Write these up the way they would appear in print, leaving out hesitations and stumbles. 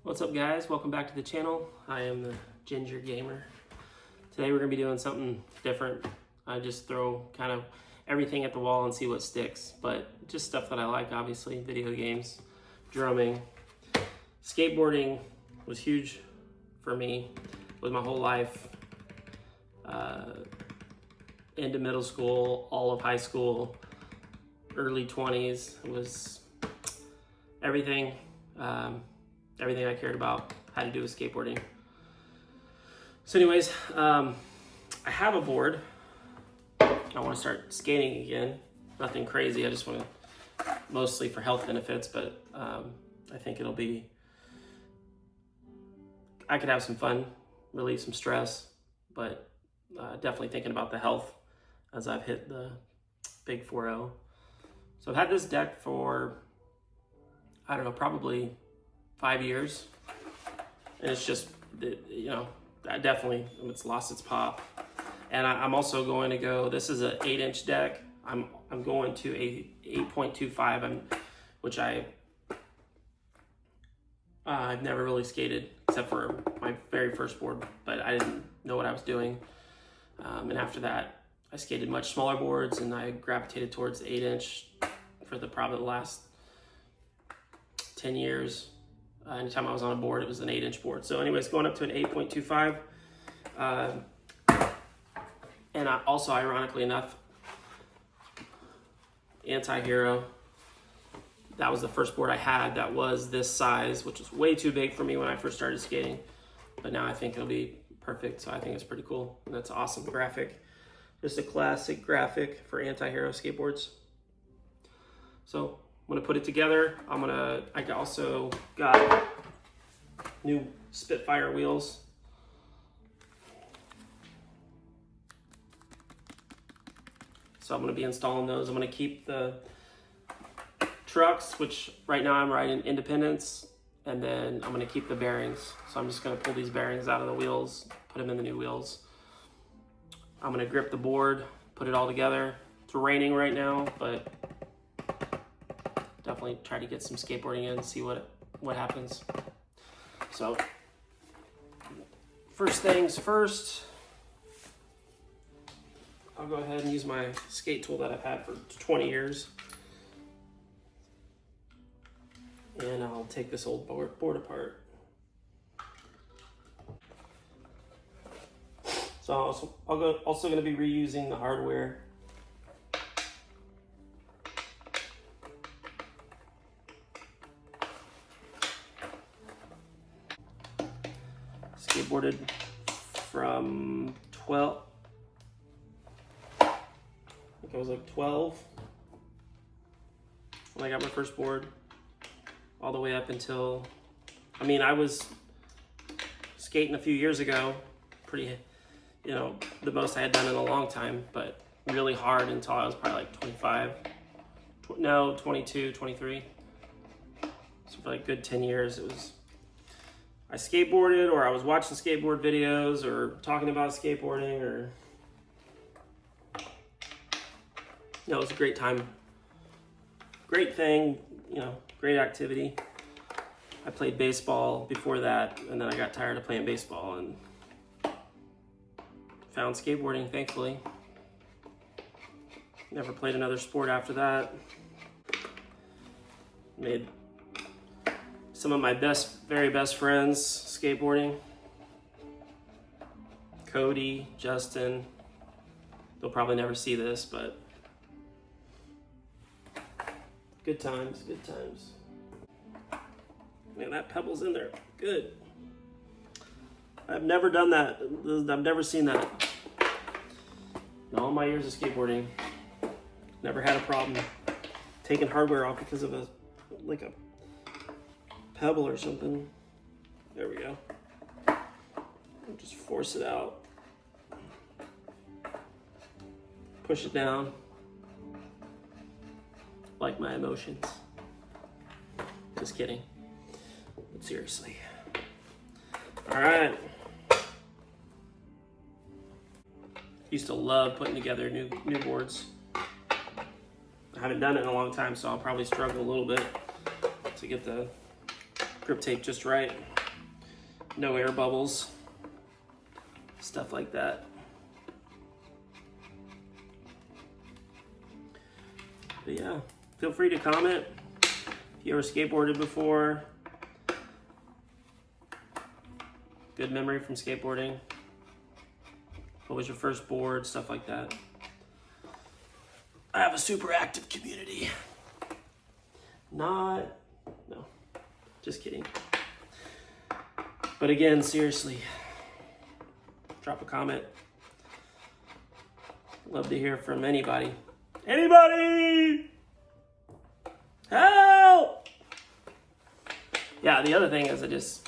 What's up, guys? Welcome back to the channel. I am the Ginger Gamer. Today we're going to be doing something different. I just throw kind of everything at the wall and see what sticks, but just stuff that I like, obviously. Video games, drumming. Skateboarding was huge for me with my whole life. Into middle school, all of high school, early 20s. It was everything. Everything I cared about had to do with skateboarding. So anyways, I have a board. I want to start skating again. Nothing crazy. I just want to, mostly for health benefits, but I think it'll be, I could have some fun, relieve some stress, but definitely thinking about the health as I've hit the big 4-0. So I've had this deck for, I don't know, probably 5 years, and it's just, you know, definitely it's lost its pop. And I'm also going to go, this is an 8-inch deck. I'm going to a 8.25, which I've never really skated except for my very first board, but I didn't know what I was doing. And after that, I skated much smaller boards, and I gravitated towards the 8-inch for probably the last 10 years. Anytime I was on a board, it was an 8-inch board. So anyways, going up to an 8.25. And I also, ironically enough, Anti-Hero. That was the first board I had that was this size, which was way too big for me when I first started skating. But now I think it'll be perfect, so I think it's pretty cool. And that's an awesome graphic. Just a classic graphic for Anti-Hero skateboards. So I'm gonna put it together. I also got new Spitfire wheels. So I'm gonna be installing those. I'm gonna keep the trucks, which right now I'm riding Independence, and then I'm gonna keep the bearings. So I'm just gonna pull these bearings out of the wheels, put them in the new wheels. I'm gonna grip the board, put it all together. It's raining right now, but definitely try to get some skateboarding in and see what happens. So first things first, I'll go ahead and use my skate tool that I've had for 20 years. And I'll take this old board apart. So I'm also going to be reusing the hardware. Skateboarded from 12, I think I was like 12 when I got my first board, all the way up until, I mean, I was skating a few years ago, pretty, you know, the most I had done in a long time, but really hard until I was probably like 25, no, 22, 23. So for like a good 10 years, it was, I skateboarded, or I was watching skateboard videos, or talking about skateboarding, or, you know, it was a great time. Great thing, you know, great activity. I played baseball before that, and then I got tired of playing baseball and found skateboarding, thankfully. Never played another sport after that. Made some of my very best friends skateboarding. Cody, Justin, they'll probably never see this, but good times, good times. Man, that pebble's in there, good. I've never done that, I've never seen that. In all my years of skateboarding, never had a problem taking hardware off because of a pebble or something. There we go. Just force it out. Push it down. Like my emotions. Just kidding. But seriously. All right. Used to love putting together new boards. I haven't done it in a long time, so I'll probably struggle a little bit to get the grip tape just right. no air bubbles, stuff like that. But yeah, feel free to comment if you ever skateboarded before. Good memory from skateboarding. What was your first board? Stuff like that. I have a super active community. No, just kidding. But again, seriously, drop a comment. Love to hear from anybody. Anybody! Help! Yeah, the other thing is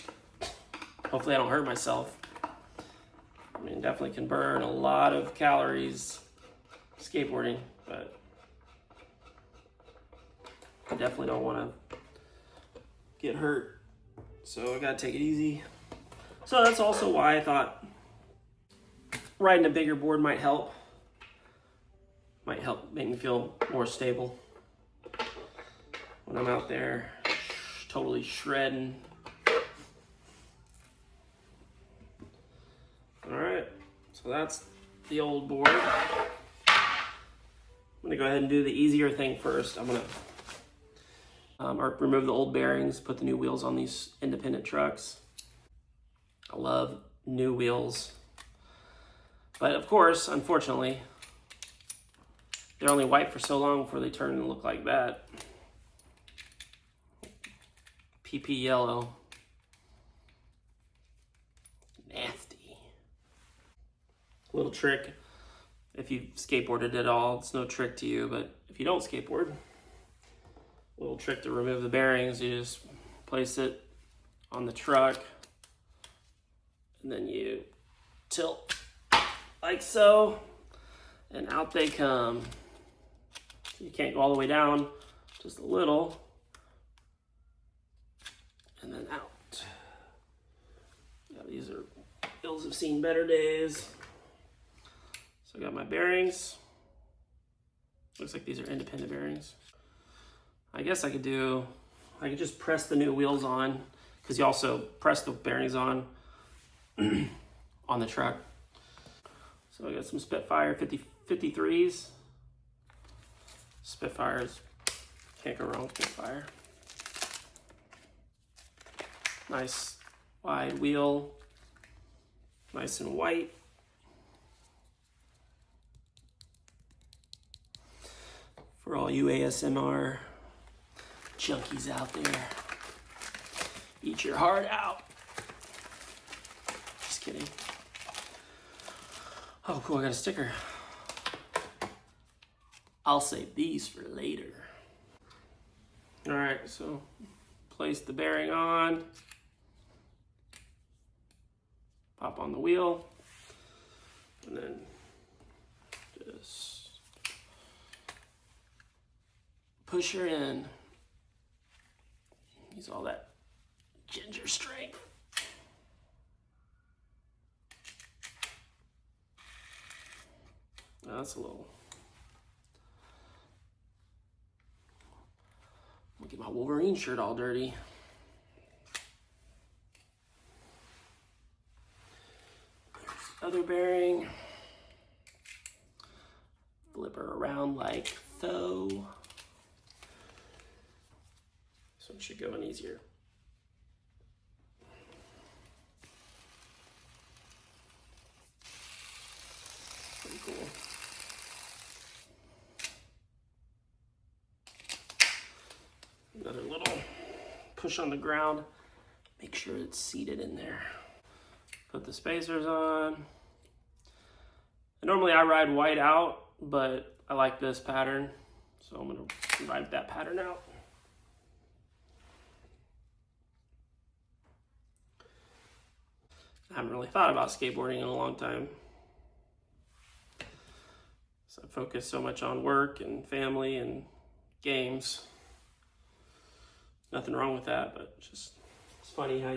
hopefully I don't hurt myself. I mean, definitely can burn a lot of calories skateboarding, but I definitely don't want to get hurt. So I gotta take it easy. So that's also why I thought riding a bigger board might help. Might help make me feel more stable when I'm out there totally shredding. All right, so that's the old board. I'm gonna go ahead and do the easier thing first. I'm gonna remove the old bearings, put the new wheels on these independent trucks. I love new wheels, but of course, unfortunately, they're only white for so long before they turn and look like that. PP yellow. Nasty. Little trick, if you skateboarded at all, it's no trick to you, but if you don't skateboard, little trick to remove the bearings, you just place it on the truck and then you tilt like so and out they come. So you can't go all the way down, just a little, and then out. Yeah, these wheels have seen better days. So I got my bearings. Looks like these are independent bearings. I guess I could just press the new wheels on, because you also press the bearings on the truck. So I got some Spitfire 53s. Spitfires, can't go wrong with Spitfire. Nice wide wheel, nice and white. For all you ASMR junkies out there, eat your heart out. Just kidding. Oh, cool, I got a sticker. I'll save these for later. All right, so place the bearing on, pop on the wheel, and then just push her in. Use all that ginger strength. Oh, that's a little. I'm gonna get my Wolverine shirt all dirty. There's the other bearing. Flip her around like so. So it should go in easier. Pretty cool. Another little push on the ground. Make sure it's seated in there. Put the spacers on. And normally I ride white out, but I like this pattern, so I'm gonna ride that pattern out. I haven't really thought about skateboarding in a long time. So I focus so much on work and family and games. Nothing wrong with that, but it's funny how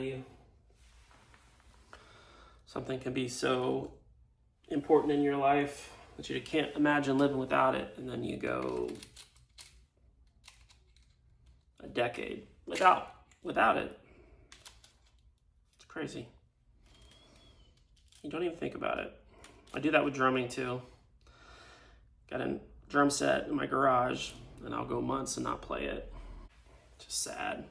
something can be so important in your life that you can't imagine living without it, and then you go a decade without it. It's crazy. You don't even think about it. I do that with drumming too. Got a drum set in my garage, and I'll go months and not play it. Just sad.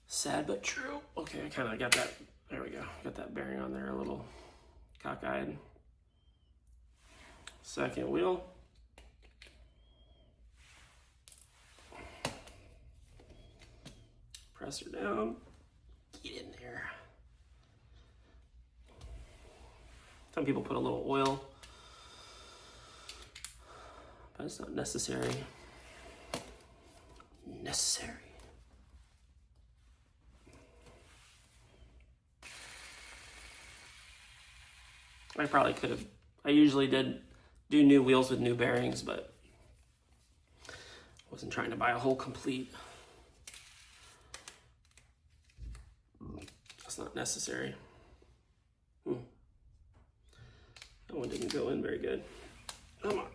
Sad but true. Okay, I kind of got that. There we go. Got that bearing on there a little cockeyed. Second wheel. Press her down. Get in there. Some people put a little oil, but it's not necessary. I probably could have. I usually do new wheels with new bearings, but I wasn't trying to buy a whole complete. That's not necessary. That one didn't go in very good. Come on.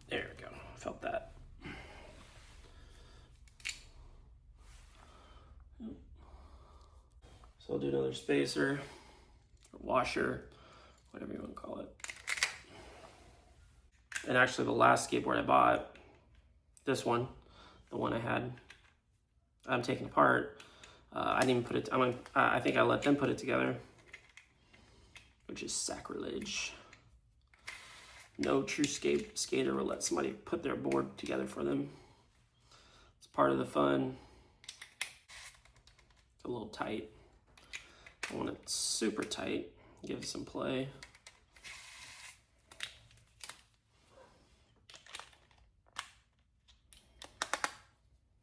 There we go. Felt that. So I'll do another spacer, or washer, whatever you want to call it. And actually the last skateboard I bought, this one, the one I'm taking apart, I didn't even put it, I think I let them put it together, which is sacrilege. No true skater will let somebody put their board together for them. It's part of the fun. It's a little tight. I want it super tight, give it some play.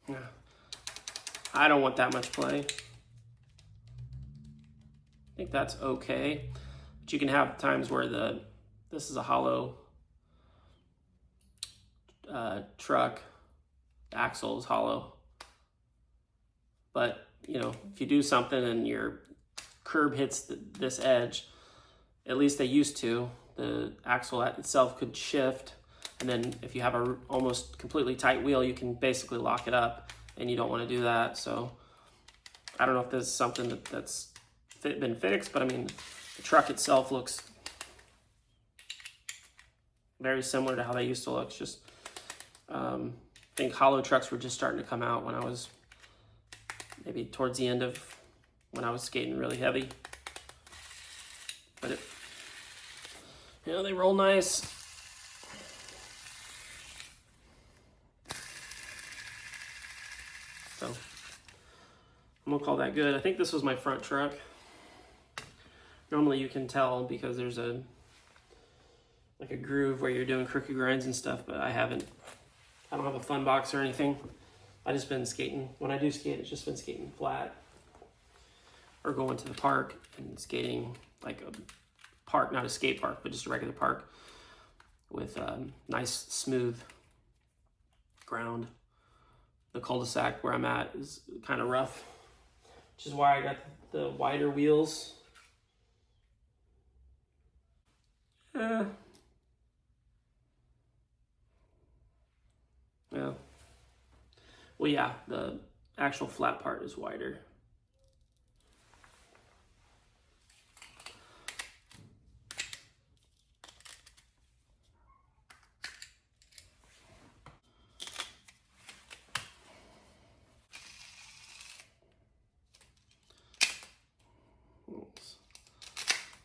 Yeah. I don't want that much play. I think that's okay. But you can have times where this is a hollow truck, the axle is hollow. But you know, if you do something and your curb hits this edge, at least they used to, the axle itself could shift, and then if you have a almost completely tight wheel, you can basically lock it up, and you don't want to do that. So I don't know if there's something that's been fixed, but I mean, the truck itself looks very similar to how they used to look. It's just I think hollow trucks were just starting to come out when I was maybe towards the end of when I was skating really heavy. But they roll nice. So I'm gonna call that good. I think this was my front truck. Normally you can tell because there's like a groove where you're doing crooked grinds and stuff, but I don't have a fun box or anything. I just been skating. When I do skate, it's just been skating flat or going to the park and skating like a park, not a skate park, but just a regular park with nice smooth ground. The cul-de-sac where I'm at is kind of rough, which is why I got the wider wheels. Yeah. Well, yeah, the actual flat part is wider.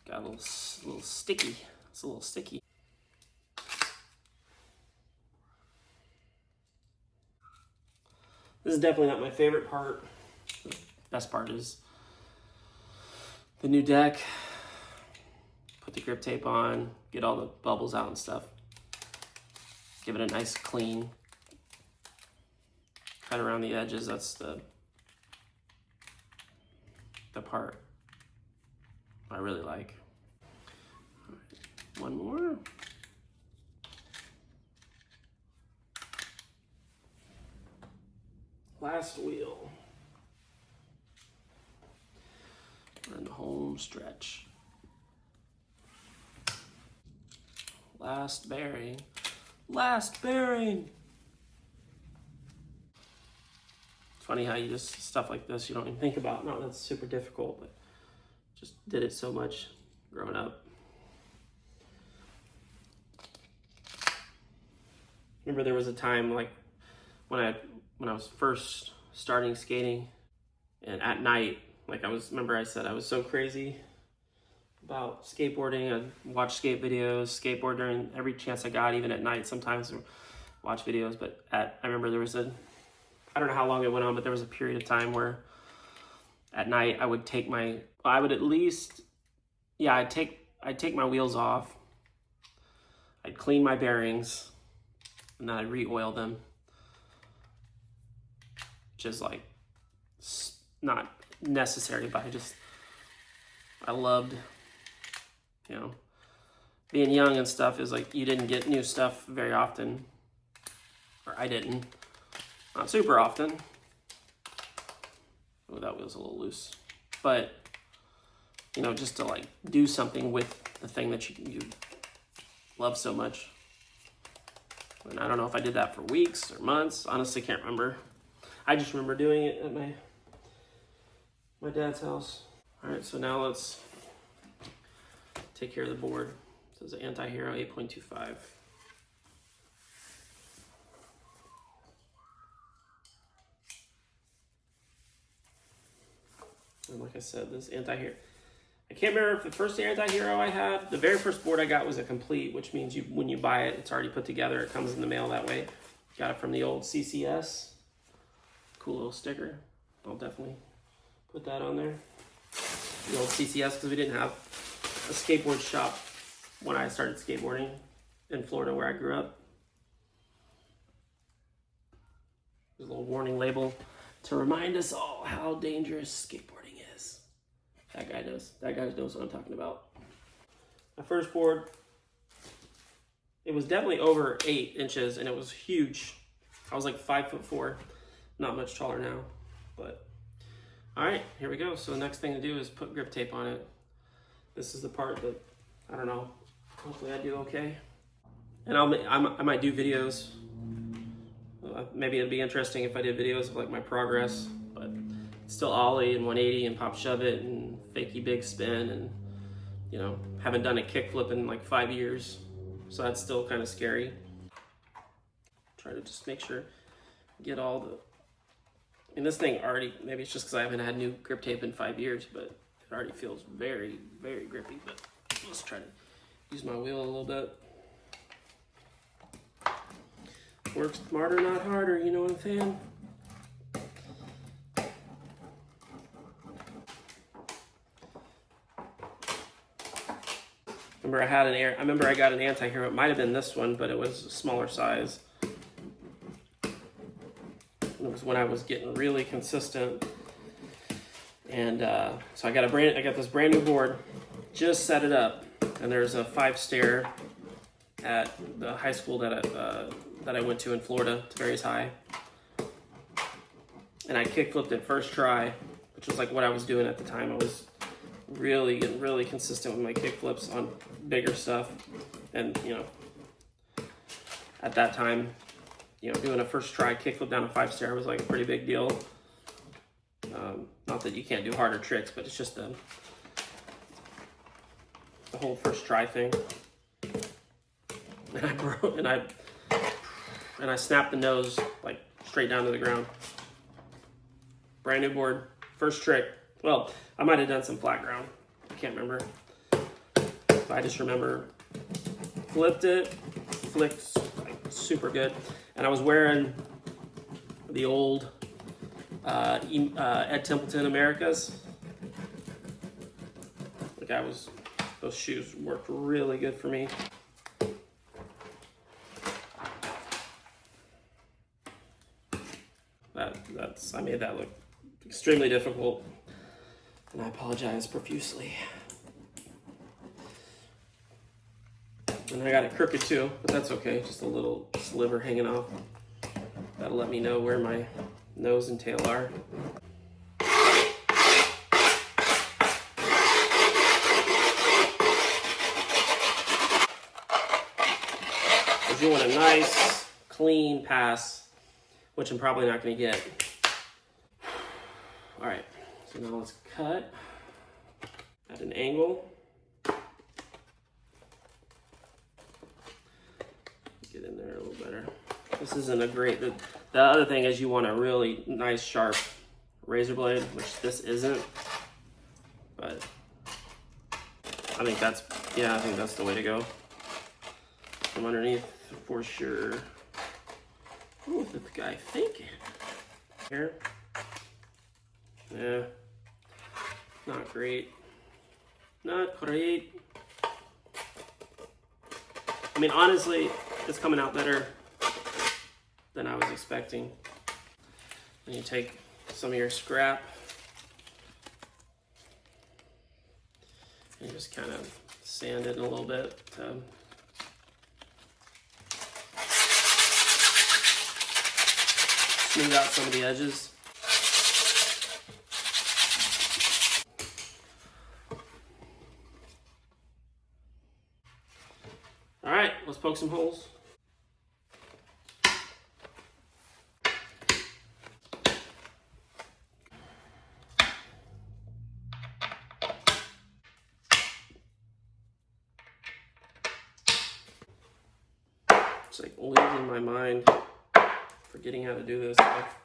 Got a little sticky. It's a little sticky. This is definitely not my favorite part. The best part is the new deck. Put the grip tape on, get all the bubbles out and stuff. Give it a nice clean cut around the edges. That's the part I really like. All right, one more. Last wheel. We're in the home stretch. Last bearing. Last bearing. It's funny how you just, stuff like this, you don't even think about. No, that's super difficult, but just did it so much growing up. Remember there was a time like when I was first starting skating, and at night, like remember I said I was so crazy about skateboarding. I'd watch skate videos, skateboard during every chance I got, even at night sometimes, watch videos. But I remember there was I don't know how long it went on, but there was a period of time where at night I would take I'd take my wheels off, I'd clean my bearings, and then I'd re-oil them. Which is like not necessary, but I loved, you know, being young and stuff. Is like you didn't get new stuff very often, or I didn't, not super often. Oh, that wheel's a little loose, but you know, just to like do something with the thing that you love so much. And I don't know if I did that for weeks or months. Honestly, can't remember. I just remember doing it at my dad's house. All right, so now let's take care of the board. This is an Anti-Hero 8.25. And like I said, this Anti-Hero, I can't remember if the first Anti-Hero I had, the very first board I got was a complete, which means when you buy it, it's already put together. It comes in the mail that way. Got it from the old CCS. Cool little sticker. I'll definitely put that on there. The old CCS, because we didn't have a skateboard shop when I started skateboarding in Florida where I grew up. There's a little warning label to remind us all how dangerous skateboarding is. That guy knows. That guy knows what I'm talking about. My first board, it was definitely over 8 inches and it was huge. I was like 5'4". Not much taller now, but all right, here we go. So the next thing to do is put grip tape on it. This is the part that, I don't know, hopefully I do okay. And I might do videos. Maybe it'd be interesting if I did videos of like my progress, but still ollie and 180 and pop shove it and fakey big spin, and you know, haven't done a kickflip in like 5 years. So that's still kind of scary. Try to just make sure, get all the, and this thing already, maybe it's just because I haven't had new grip tape in 5 years, but it already feels very, very grippy. But let's try to use my wheel a little bit. Work smarter, not harder, you know what I'm saying? I remember I got an Anti-Hero. It might have been this one, but it was a smaller size. It was when I was getting really consistent, and so I got this brand new board, just set it up, and there's a 5-stair at the high school that I went to in Florida. It's very high, and I kickflipped it first try, which was like what I was doing at the time. I was really getting really consistent with my kickflips on bigger stuff, and you know, at that time, you know, doing a first try kickflip down a 5-stair was like a pretty big deal. Not that you can't do harder tricks, but it's just the whole first try thing. And I broke, and I snapped the nose like straight down to the ground. Brand new board, first trick. Well, I might have done some flat ground. I can't remember. But I just remember flipped it, flicked like super good. And I was wearing the old Ed Templeton Americas. Like those shoes worked really good for me. I made that look extremely difficult, and I apologize profusely. And I got it crooked too, but that's okay. Just a little sliver hanging off. That'll let me know where my nose and tail are. Because you want a nice, clean pass, which I'm probably not going to get. All right, so now let's cut at an angle. Get in there a little better. This isn't a great, the other thing is you want a really nice sharp razor blade, which this isn't, but I think that's, yeah, I think that's the way to go. From underneath for sure. What was this guy thinking? Here. Yeah. Not great. Not great. I mean, honestly, it's coming out better than I was expecting. And you take some of your scrap and you just kind of sand it a little bit to smooth out some of the edges. All right, let's poke some holes. It's like losing my mind, forgetting how to do this stuff.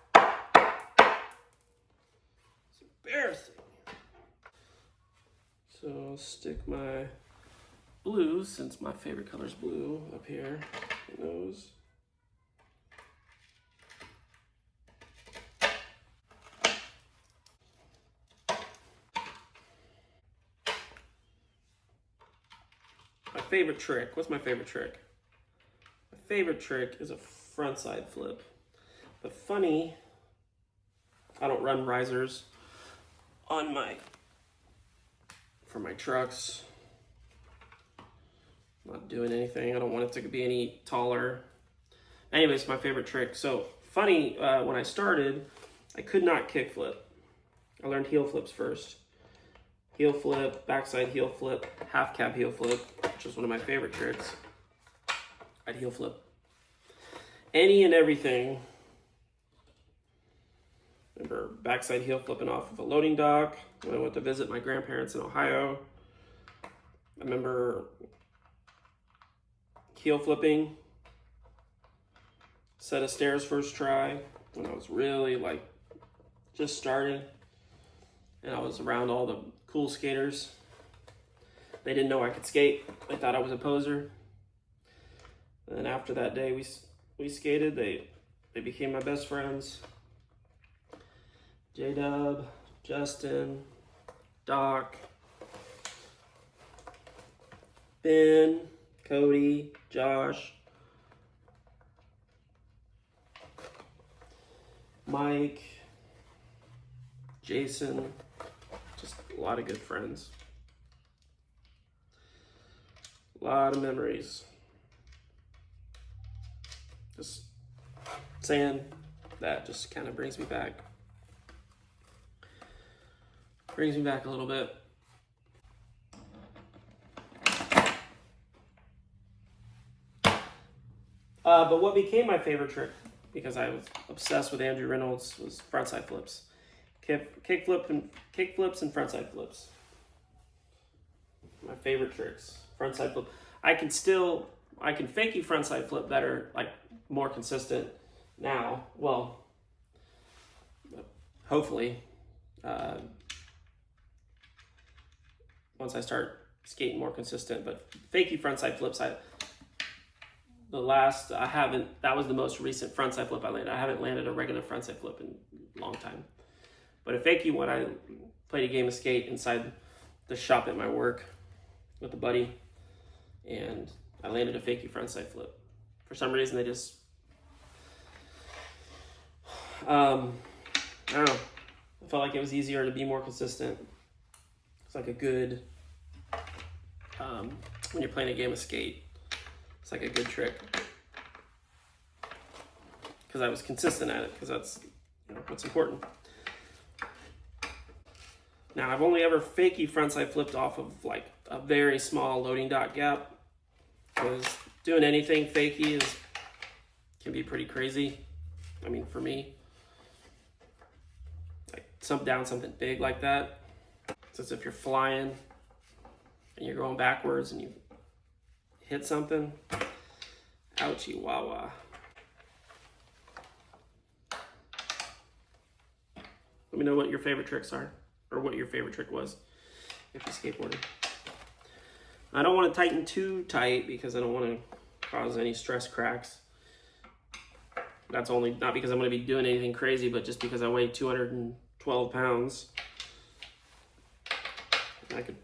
It's embarrassing. So I'll stick my blue, since my favorite color is blue, up here in those. My favorite trick, what's my favorite trick? My favorite trick is a front side flip. But funny, I don't run risers on for my trucks. I'm not doing anything. I don't want it to be any taller. Anyways, my favorite trick. So funny, when I started, I could not kick flip. I learned heel flips first. Heel flip, backside heel flip, half cab heel flip, which is one of my favorite tricks. I'd heel flip any and everything. Remember backside heel flipping off of a loading dock when I went to visit my grandparents in Ohio. I remember heel flipping set of stairs first try when I was really like just starting, and I was around all the cool skaters. They didn't know I could skate. They thought I was a poser. And then after that day we skated, they became my best friends. J-Dub, Justin, Doc, Ben, Cody, Josh, Mike, Jason, just a lot of good friends. A lot of memories. Just saying that just kind of brings me back. Brings me back a little bit. But what became my favorite trick, because I was obsessed with Andrew Reynolds, was frontside flips. Kick flips and frontside flips. My favorite tricks. Frontside flip. I can fakey frontside flip better, like more consistent now. Well, hopefully. Once I start skating more consistent, but fakey frontside flips, that was the most recent frontside flip I landed. I haven't landed a regular frontside flip in a long time. But a fakey one, I played a game of skate inside the shop at my work with a buddy, and I landed a fakey frontside flip. For some reason, they just, I don't know, I felt like it was easier to be more consistent. It's like a good, when you're playing a game of skate, it's like a good trick. Because I was consistent at it, because that's what's important. Now, I've only ever fakey frontside flipped off of like a very small loading dock gap, because doing anything fakey can be pretty crazy. I mean, for me, like down something big like that. So it's if you're flying and you're going backwards and you hit something, ouchie wawa. Let me know what your favorite tricks are, or what your favorite trick was if you're skateboarding. I don't want to tighten too tight because I don't want to cause any stress cracks. That's only not because I'm going to be doing anything crazy, but just because I weigh 212 pounds. I could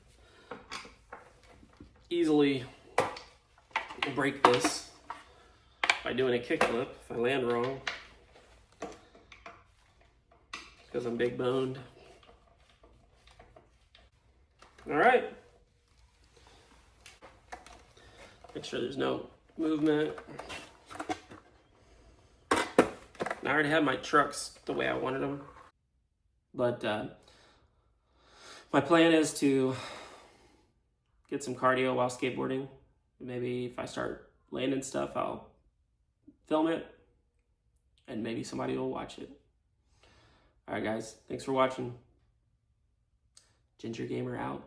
easily break this by doing a kickflip if I land wrong, because I'm big boned. All right. Make sure there's no movement. I already had my trucks the way I wanted them, but my plan is to get some cardio while skateboarding. Maybe if I start landing stuff, I'll film it, and maybe somebody will watch it. All right, guys, thanks for watching. Ginger Gamer out.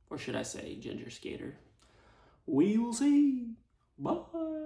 Or should I say Ginger Skater? We will see. Bye.